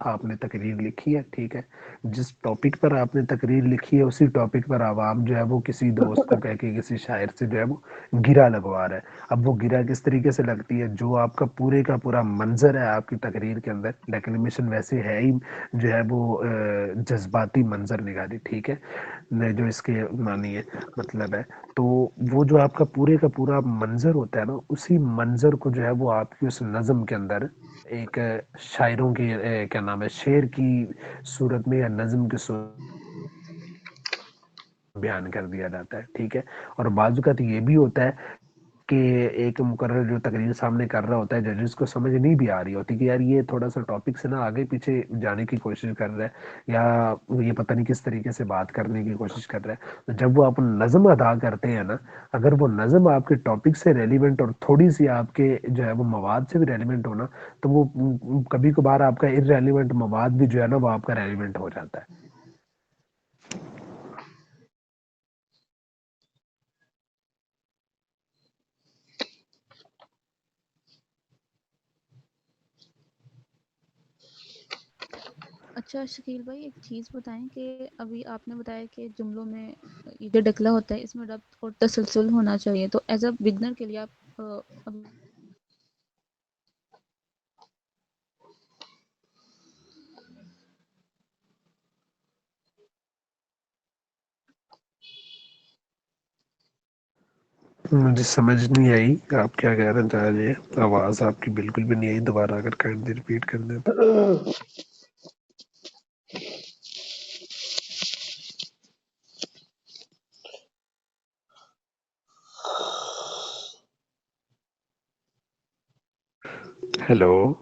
آپ نے تقریر لکھی ہے، ٹھیک ہے، جس ٹاپک پر آپ نے تقریر لکھی ہے اسی ٹاپک پر عوام جو ہے وہ کسی دوست کو کہہ کے کسی شاعر سے جو ہے وہ گرا لگوا رہا ہے. اب وہ گرا کس طریقے سے لگتی ہے؟ جو آپ کا پورے کا پورا منظر ہے آپ کی تقریر کے اندر، ڈیکلیمیشن ویسے ہے ہی جو ہے وہ جذباتی منظر نگاری، ٹھیک ہے، جو اس کے معنی ہے مطلب ہے، تو وہ جو آپ کا پورا منظر ہوتا ہے نا، اسی منظر کو جو ہے وہ آپ کی اس نظم کے اندر ایک شاعروں کی کیا نام ہے، شعر کی صورت میں یا نظم کی صورت بیان کر دیا جاتا ہے، ٹھیک ہے. اور بعض اوقات یہ بھی ہوتا ہے کہ ایک مقرر جو تقریر سامنے کر رہا ہوتا ہے، ججز کو سمجھ نہیں بھی آ رہی ہوتی کہ یار یہ تھوڑا سا ٹاپک سے نا آگے پیچھے جانے کی کوشش کر رہا ہے، یا یہ پتہ نہیں کس طریقے سے بات کرنے کی کوشش کر رہا ہے. تو جب وہ آپ نظم ادا کرتے ہیں نا، اگر وہ نظم آپ کے ٹاپک سے ریلیونٹ اور تھوڑی سی آپ کے جو ہے وہ مواد سے بھی ریلیونٹ ہونا، تو وہ کبھی کبھار آپ کا ارریلیونٹ مواد بھی جو ہے نا وہ آپ کا ریلیونٹ ہو جاتا ہے. اچھا شکیل بھائی، ایک چیز بتائیں کہ ابھی آپ نے بتایا کہ جملوں میں یہ جو ڈکلا ہوتا ہے اس میں ربط اور تسلسل ہونا چاہیے، تو ایز اے بگنر کے لیے آپ ابھی مجھے سمجھ نہیں آئی آپ کیا کہنا چاہ رہے ہیں، آواز آپ کی بالکل بھی نہیں آئی، دوبارہ اگر کائنڈلی ریپیٹ کر دیں تو. ہیلو.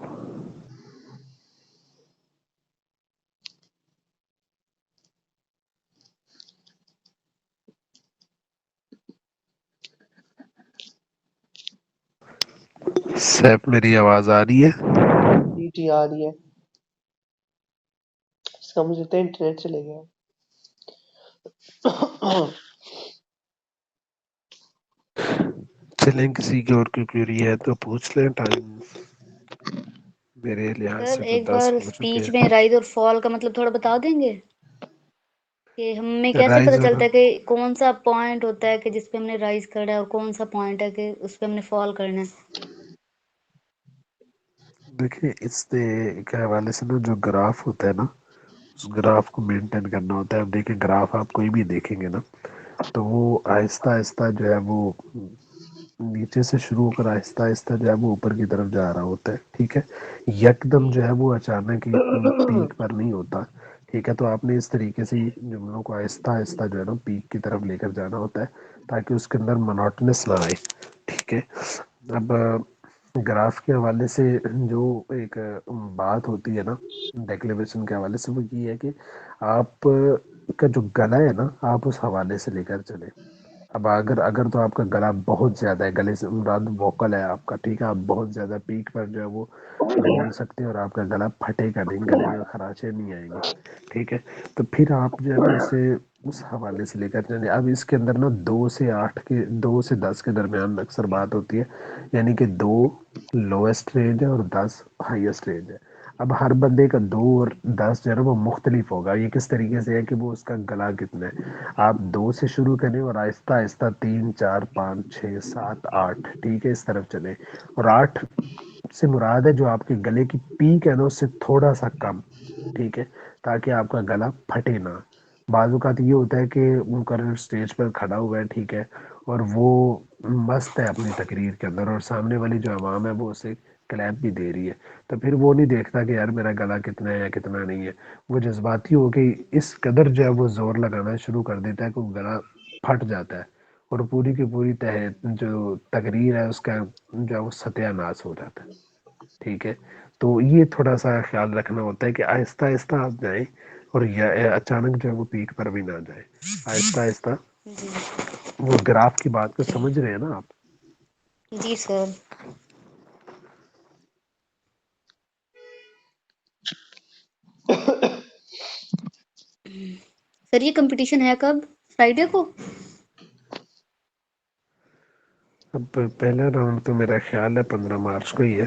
سیف میری آواز آ رہی ہے؟ جی آ رہی ہے. اس کا مجھے تو انٹرنیٹ چلے گیا. چلیں کسی کی اور کی کوئی ہے تو پوچھ لیں. ٹائم میرے لحاظ سر سے تو ایک 10 بار ہو چکے اسپیچ ہیں. میں رائز اور فال کا مطلب تھوڑا بتا دیں گے کہ ہمیں کیسے پتہ رائز اور چلتا ہے کہ کون سا پوائنٹ ہوتا ہے کہ جس پہ ہم نے رائز کرنا ہے اور کون سا پوائنٹ ہے کہ اس پہ ہم نے فال کرنا ہے. دیکھیں اس کے حوالے سے نا جو گراف ہوتا ہے نا، اس گراف کو مینٹین کرنا ہوتا ہے. اب دیکھیں گراف آپ کوئی بھی دیکھیں گے نا تو وہ آہستہ آہستہ جو ہے وہ نیچے سے شروع ہو کر آہستہ آہستہ جو ہے وہ اوپر کی طرف جا رہا ہوتا ہے، ٹھیک ہے، یکدم جی جو ہے وہ اچانک ہی پیک پر نہیں ہوتا، ٹھیک ہے. تو آپ نے اس طریقے سے ہی جملوں کو آہستہ آہستہ جو ہے نا پیک کی طرف لے کر جانا ہوتا ہے تاکہ اس کے اندر منوٹنس نہ آئے، ٹھیک ہے. اب گراف کے حوالے سے جو ایک بات ہوتی ہے نا ڈیکلیویشن کے حوالے سے، وہ یہ ہے کہ آپ کا جو گلا ہے نا آپ اس حوالے سے لے کر چلیں. اب اگر تو آپ کا گلا بہت زیادہ ہے، گلے سے مراد ووکل ہے آپ کا، ٹھیک ہے، آپ بہت زیادہ پیک پر جو ہے وہ بول سکتے ہیں اور آپ کا گلا پھٹے گا نہیں، گلے میں خراشیں نہیں آئیں گی، ٹھیک ہے. تو پھر آپ جو ہے نا اسے اس حوالے سے لے کر چلیں. اب اس کے اندر نا 2 سے 10 کے درمیان اکثر بات ہوتی ہے، یعنی کہ 2 لویسٹ رینج ہے اور 10 ہائیسٹ رینج ہے. اب ہر بندے کا 2 اور 10 جو ہے نا وہ مختلف ہوگا. یہ کس طریقے سے ہے کہ وہ اس کا گلا کتنا ہے. آپ 2 سے شروع کریں اور آہستہ آہستہ 3 4 5 6 7 8 ٹھیک ہے اس طرف چلیں، اور 8 سے مراد ہے جو آپ کے گلے کی پیک ہے نا اس سے تھوڑا سا کم، ٹھیک ہے، تاکہ آپ کا گلا پھٹے نہ. بعض اوقات یہ ہوتا ہے کہ مقرر اسٹیج پر کھڑا ہوا ہے، ٹھیک ہے، اور وہ مست ہے اپنی تقریر کے اندر اور سامنے والی جو عوام ہے وہ اسے کلیپ بھی دے رہی ہے، تو پھر وہ نہیں دیکھتا کہ یار میرا گلا کتنا ہے یا کتنا نہیں ہے. وہ جذباتی ہو کے اس قدر جو ہے وہ زور لگانا شروع کر دیتا ہے کہ وہ گلا پھٹ جاتا ہے اور پوری کی پوری جو تقریر ہے اس کا جو ہے وہ ستیہ ناش ہو جاتا ہے، ٹھیک ہے. تو یہ تھوڑا سا خیال رکھنا ہوتا ہے کہ آہستہ آہستہ آپ جائیں اور اچانک جو ہے وہ پیک پر بھی نہ جائے، آہستہ آہستہ. جی وہ گراف کی بات کو سمجھ رہے ہیں نا آپ؟ جی سر. سر یہ کمپٹیشن ہے کب؟ فرائیڈے کو؟ اب پہلا راؤنڈ تو میرا خیال ہے 15 مارچ کو ہی ہے.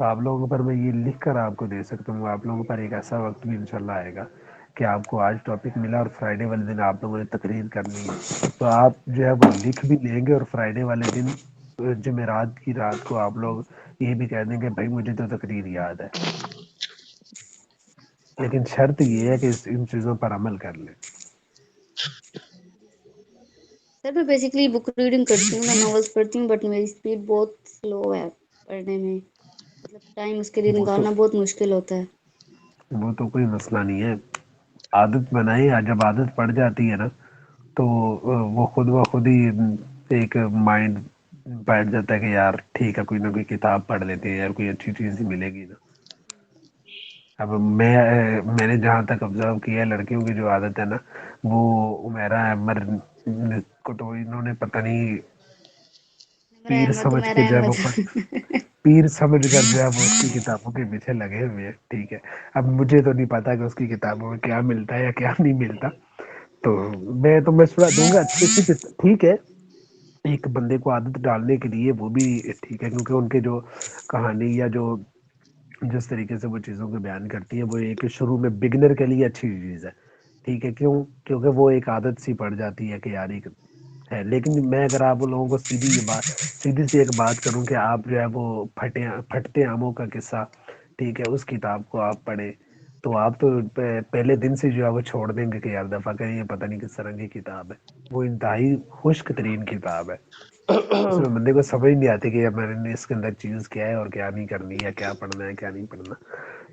تو آپ لوگوں پر میں یہ لکھ کر آپ کو دے سکتا ہوں. آپ لوگوں پر ایک ایسا وقت بھی انشاءاللہ آئے گا کہ آپ کو آج ٹاپک ملا اور فرائیڈے والے دن آپ لوگوں نے تقریر کرنی ہے, تو آپ جو ہے وہ لکھ بھی لیں گے, اور فرائیڈے والے دن جمعرات کی رات کو آپ لوگ یہ بھی کہہ دیں گے بھائی مجھے تو تقریر یاد ہے. لیکن شرط یہ ہے کہ ان چیزوں پر عمل کر لیں. سر میں بیسیکلی بک ریڈنگ کرتی ہوں, میں ناولس پڑھتی ہوں, بٹ میری اسپیڈ بہت سلو ہے پڑھنے میں, مطلب ٹائم اس کے لیے وہ تو نکالنا بہت مشکل ہوتا ہے. وہ تو کوئی مسئلہ نہیں ہے, عادت بنائی, جب عادت پڑ جاتی ہے نا تو وہ خود بخود ہی ایک مائنڈ بیٹھ جاتا ہے کہ یار ٹھیک ہے کوئی نہ کوئی کتاب پڑھ لیتے ہیں یار, کوئی اچھی چیز ہی ملے گی نا. اب میں نے جہاں تک آبزرو کیا ہے لڑکیوں کی جو عادت ہے نا, وہ عمیرہ عمر کو تو انہوں نے پتہ نہیں میرا پیر احمد سمجھ کے میرا جو ہے وہ احمد پیر سمجھ کر جو ہے وہ اس کی کتابوں کے پیچھے لگے ہوئے ہیں. ٹھیک ہے, اب مجھے تو نہیں پتا کہ اس کی کتابوں میں کیا ملتا ہے یا کیا نہیں ملتا, تو میں مشورہ دوں گا اچھی سی ٹھیک ہے. ایک بندے کو عادت ڈالنے کے لیے وہ بھی ٹھیک ہے, کیونکہ ان کے جو کہانی یا جو جس طریقے سے وہ چیزوں کو بیان کرتی ہے وہ ایک شروع میں بگنر کے لیے اچھی چیز ہے. ٹھیک ہے, کیونکہ وہ ایک عادت سی پڑ جاتی ہے کہ یار ایک ہے. لیکن میں اگر آپ لوگوں کو سیدھی سی ایک بات کروں کہ آپ جو ہے وہ پھٹتے آموں کا قصہ, ٹھیک ہے, اس کتاب کو آپ پڑھیں تو آپ تو پہلے دن سے جو ہے وہ چھوڑ دیں گے کہ یار دفعہ کہیں یہ پتہ نہیں کس طرح کی کتاب ہے. وہ انتہائی خشک ترین کتاب ہے, اس میں بندے کو سمجھ نہیں آتی کہ میں نے اس کے اندر چیز کیا ہے اور کیا نہیں کرنی ہے, کیا پڑھنا ہے کیا نہیں پڑھنا.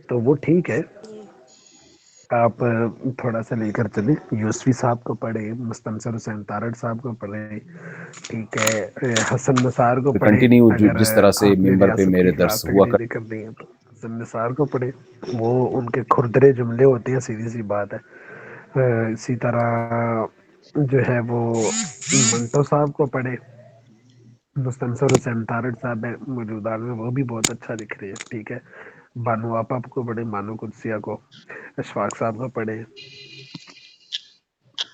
تو وہ ٹھیک ہے, آپ تھوڑا سا لے کر چلیں. یوسفی صاحب کو پڑھیں, مستنصر حسین تارڑ صاحب کو پڑھیں, ٹھیک ہے, حسن نثار کو پڑھیں. کنٹینیو اگر جس طرح سے آپ نے ممبر پہ ریاست میرے کے درس خلاف ہوا تقریریں کرنی ہیں تو حسن نثار کو پڑھیں, وہ ان کے کھردرے جملے ہوتے ہیں, سیدھی سی بات ہے. اسی طرح جو ہے وہ منٹو صاحب کو پڑھے, مستنصر حسین تارڑ صاحب ہیں موجودہ میں, وہ بھی بہت اچھا لکھ رہے ہیں. ٹھیک ہے, بانو آپا کو پڑھے, بانو قدسیہ کو, اشفاق صاحب کو پڑھے.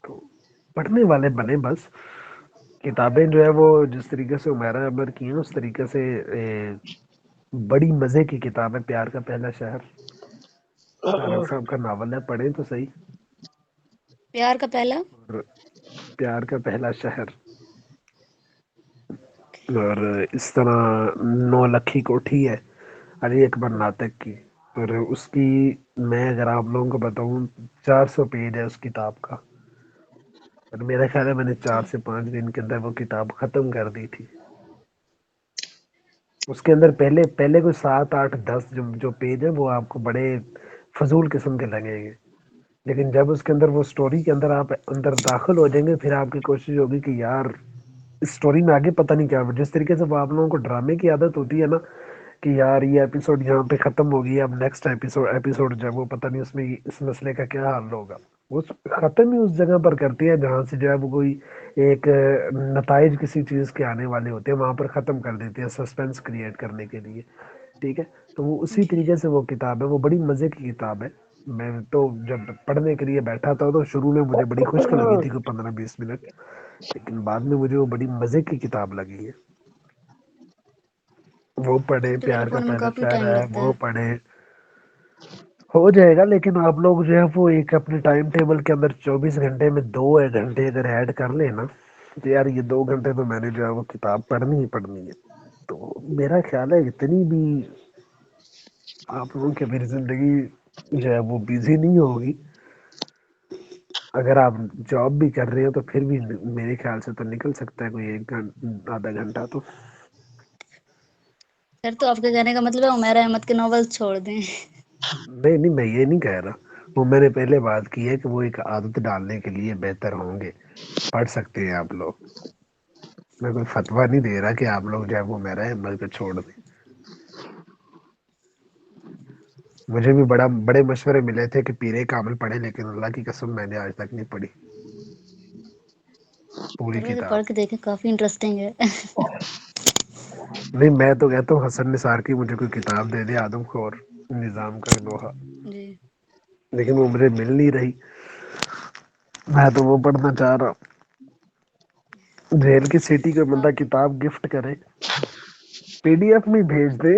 تو پڑھنے والے بنے, بس کتابیں جو ہے وہ جس طریقے سے عمیرہ عمر کی ہیں اس طریقے سے بڑی مزے کی کتاب ہے پیار کا پہلا شہر, طارق صاحب کا ناول ہے, پڑھیں تو صحیح. پیار کا پہلا اور پیار کا پہلا شہر, اور اس طرح نو لکھی کوٹھی ہے علی اکبر ناطق کی, اور اس کی میں اگر آپ لوگوں کو بتاؤں 400 پیج ہے اس کتاب کا, اور میرا خیال ہے میں نے 4 سے 5 دن کے اندر وہ کتاب ختم کر دی تھی. اس کے اندر پہلے کوئی 7 8 10 جو پیج ہیں وہ آپ کو بڑے فضول قسم کے لگیں گے, لیکن جب اس کے اندر وہ سٹوری کے اندر آپ اندر داخل ہو جائیں گے پھر آپ کی کوشش ہوگی کہ یار اس سٹوری میں آگے پتہ نہیں کیا. جس طریقے سے وہ آپ لوگوں کو ڈرامے کی عادت ہوتی ہے نا کہ یار یہ ایپیسوڈ یہاں پہ ختم ہو گیا, اب نیکسٹ ایپیسوڈ جو ہے وہ پتہ نہیں اس میں اس مسئلے کا کیا حل ہوگا, وہ ختم ہی اس جگہ پر کرتی ہے جہاں سے جو ہے وہ کوئی ایک نتائج کسی چیز کے آنے والے ہوتے ہیں, وہاں پر ختم کر دیتے ہیں سسپینس کریٹ کرنے کے لیے. ٹھیک ہے, تو وہ اسی طریقے سے وہ کتاب ہے, وہ بڑی مزے کی کتاب ہے. میں تو جب پڑھنے کے لیے بیٹھا تھا تو شروع میں مجھے بڑی خشک لگی تھی کوئی 15-20 منٹ, لیکن بعد میں مجھے وہ بڑی مزے کی کتاب لگی ہے. وہ پڑھے, مجھے پیار کا ہونے میں پہلا کافی شہر ٹائم ہے لگتا وہ پڑھے, ہو جائے گا. لیکن آپ لوگ جو ہے وہ ایک اپنے ٹائم ٹیبل کے اندر 24 گھنٹے میں 2 گھنٹے اگر ایڈ کر لیں نا تو یار یہ 2 گھنٹے تو میں نے جو ہے وہ کتاب پڑھنی ہی پڑھنی ہے. تو میرا خیال ہے اتنی بھی آپ لوگوں کی میری زندگی جو ہے وہ بیزی نہیں ہوگی. اگر آپ جاب بھی کر رہے ہو تو پھر بھی میرے خیال سے تو نکل سکتا ہے کوئی 1 آدھا گھنٹہ تو. سر تو آپ کے کہنے کا مطلب ہے عمیرہ احمد کے ناول چھوڑ دیں؟ نہیں میں یہ نہیں کہہ رہا, وہ میں نے پہلے بات کی ہے کہ وہ ایک عادت ڈالنے کے لیے بہتر ہوں گے, پڑھ سکتے ہیں آپ لوگ. میں کوئی فتویٰ نہیں دے رہا کہ آپ لوگ جو ہے وہ عمیرہ عمر کو چھوڑ دیں. مجھے بھی بڑے مشورے ملے تھے کہ پیرے کامل پڑھے, لیکن اللہ کی قسم میں نے آج تک نہیں پڑھی پوری سر ویسے کتاب. پڑھ کے دیکھیں, کافی انٹرسٹنگ ہے. نہیں میں تو کہتا ہوں حسن نثار کی مجھے کوئی کتاب دے دے, آدم خور نظام کا لوہا, جی لیکن وہ مجھے مل نہیں رہی. میں تو وہ پڑھنا چاہ رہا ہوں. جیل کی سٹی کو بندہ آپ کتاب گفٹ کرے, پی ڈی ایف میں بھیج دے.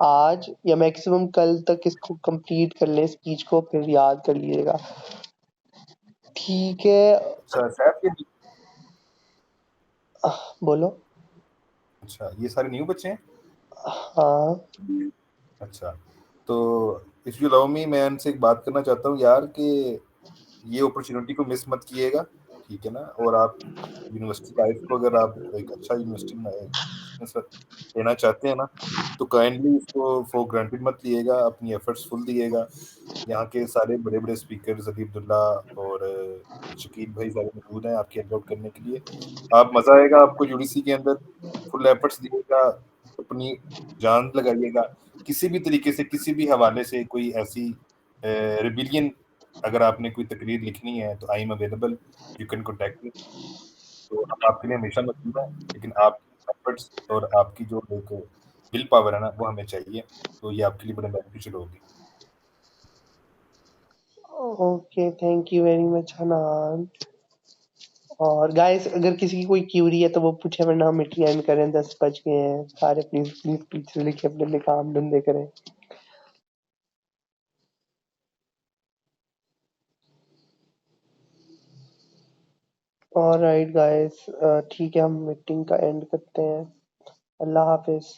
آج یا میکسیمم کل تک اس کو کمپلیٹ کر لیں اسپیچ کو، پھر یاد کر لیجیے گا، ٹھیک ہے؟ اچھا سیف کے بولو. اچھا یہ سارے نیو بچے ہیں؟ ہاں اچھا تو اف یو لو می، میں ان سے ایک بات کرنا چاہتا ہوں یار کہ یہ اپرچونٹی کو مس مت کیے گا، ٹھیک ہے نا؟ اور آپ یونیورسٹی لائف کو اگر آپ ایک اچھا یونیورسٹی لینا چاہتے ہیں نا تو کائنڈلی اس کو فور گرانٹیڈ مت لیے گا، اپنی ایفرٹس فل دیے گا. یہاں کے سارے بڑے بڑے اسپیکرز علی عبداللہ اور شکیل بھائی سارے موجود ہیں آپ کی ہیلپ آؤٹ کرنے کے لیے. آپ مزہ آئے گا آپ کو یو ڈی سی کے اندر، فل ایفرٹس دیے گا، اپنی جان لگائیے گا. کسی بھی طریقے سے کسی بھی حوالے سے کوئی ایسی ریبیلین اگر آپ نے کوئی تقریر لکھنی ہے تو I am available, you can contact me. تو ہم آپ کے لیے ہمیشہ موجود ہیں، لیکن آپ کی ایفرٹس اور آپ کی جو ایک ول پاور ہے نا وہ ہمیں چاہیے. تو یہ آپ کے لیے بڑا بینیفیشیل ہوگی. Okay, thank you very much Hanan. اور گائز اگر کسی کی کوئی کیوری ہے تو وہ پوچھے، ورنہ ہم میٹنگ اینڈ کریں، 10 بج گئے ہیں. سارے پلیز پلیز پیچھے لکھے، اپنے اپنے کام دھندے کریں. آلرائٹ گائز، ٹھیک ہے، ہم میٹنگ کا اینڈ کرتے ہیں. اللہ حافظ.